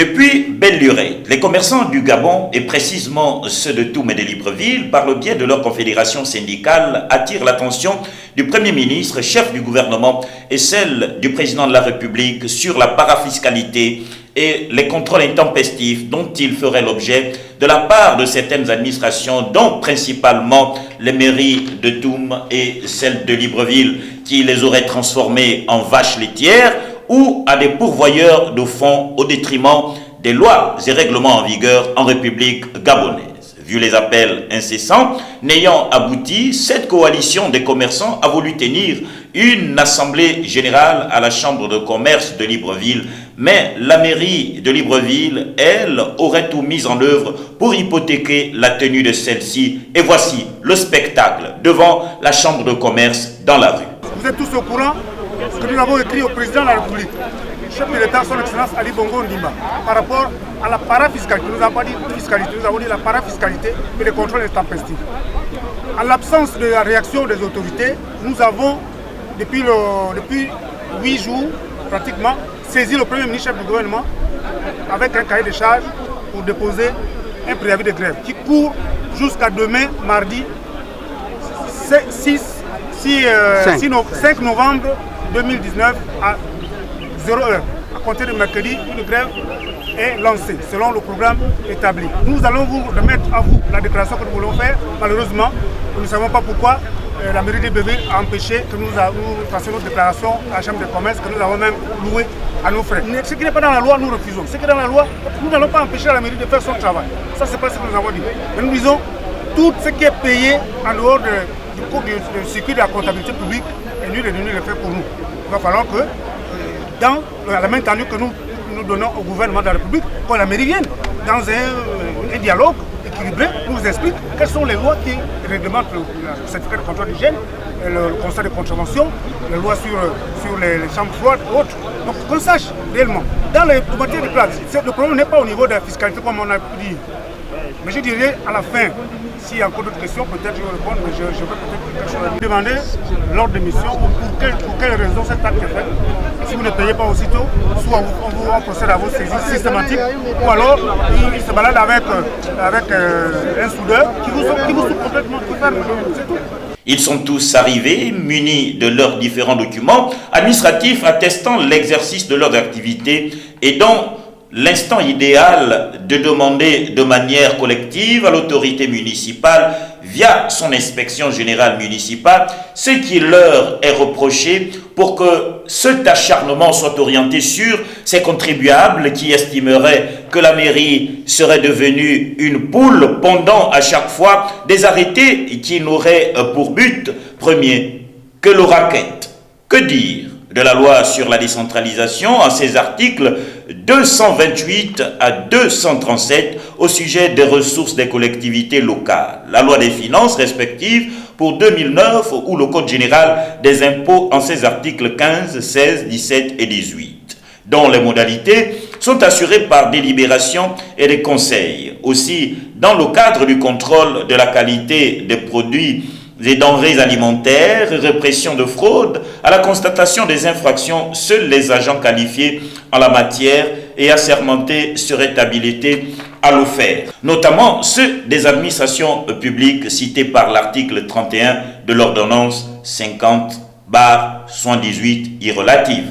Depuis belle lurette, les commerçants du Gabon, et précisément ceux de Toum et de Libreville, par le biais de leur confédération syndicale, attirent l'attention du Premier ministre, chef du gouvernement, et celle du président de la République sur la parafiscalité et les contrôles intempestifs dont ils feraient l'objet de la part de certaines administrations, dont principalement les mairies de Toum et celles de Libreville, qui les auraient transformés en vaches laitières, ou à des pourvoyeurs de fonds au détriment des lois et règlements en vigueur en République gabonaise. Vu les appels incessants, n'ayant abouti, cette coalition des commerçants a voulu tenir une assemblée générale à la chambre de commerce de Libreville, mais la mairie de Libreville, elle, aurait tout mis en œuvre pour hypothéquer la tenue de celle-ci. Et voici le spectacle devant la chambre de commerce dans la rue. Vous êtes tous au courant que nous avons écrit au président de la République, chef de l'État, son Excellence Ali Bongo Ondimba, par rapport à la parafiscalité. Nous n'avons pas dit fiscalité, nous avons dit la parafiscalité et les contrôles intempestifs. En l'absence de la réaction des autorités, nous avons, depuis 8 jours, pratiquement, saisi le Premier ministre, chef du gouvernement, avec un cahier de charges pour déposer un préavis de grève qui court jusqu'à demain, mardi 5 novembre 2019 à 0 heure. À compter de mercredi, une grève est lancée selon le programme établi. Nous allons vous remettre à vous la déclaration que nous voulons faire. Malheureusement, nous ne savons pas pourquoi la mairie de Libreville a empêché que nous fassions notre déclaration à la chambre de commerce, que nous avons même loué à nos frais. Ce qui n'est pas dans la loi, nous refusons. Ce qui est dans la loi, nous n'allons pas empêcher la mairie de faire son travail. Ça, c'est pas ce que nous avons dit. Mais nous disons, tout ce qui est payé en dehors du circuit de la comptabilité publique est nul et nul le fait pour nous. Il va falloir que, dans la même tenue que nous donnons au gouvernement de la République, que la mairie vienne dans un dialogue équilibré, nous explique quelles sont les lois qui réglementent le certificat de contrôle d'hygiène, le conseil de contravention, les lois sur les chambres froides et autres. Donc qu'on sache réellement. Dans les matières de place, le problème n'est pas au niveau de la fiscalité comme on a pu dire. Mais je dirais à la fin, s'il y a encore d'autres questions, peut-être je vais répondre, mais je vais peut-être demander l'ordre de mission pour quelle raison cet acte est fait. Si vous ne payez pas aussitôt, soit on procède à vos saisies systématiques, ou alors il se balade avec un soudeur qui vous soude complètement tout faire. C'est tout. Ils sont tous arrivés, munis de leurs différents documents administratifs attestant l'exercice de leurs activités et dont l'instant idéal de demander de manière collective à l'autorité municipale, via son inspection générale municipale, ce qui leur est reproché pour que cet acharnement soit orienté sur ces contribuables qui estimeraient que la mairie serait devenue une poule pondant à chaque fois des arrêtés qui n'auraient pour but premier que le racket. Que dire de la loi sur la décentralisation en ses articles 228 à 237 au sujet des ressources des collectivités locales, la loi des finances respectives pour 2009 ou le Code général des impôts en ses articles 15, 16, 17 et 18, dont les modalités sont assurées par délibération et des conseils. Aussi, dans le cadre du contrôle de la qualité des produits des denrées alimentaires, répression de fraude, à la constatation des infractions, seuls les agents qualifiés en la matière et assermentés seraient habilités à le faire, notamment ceux des administrations publiques cités par l'article 31 de l'ordonnance 50/78 y relative.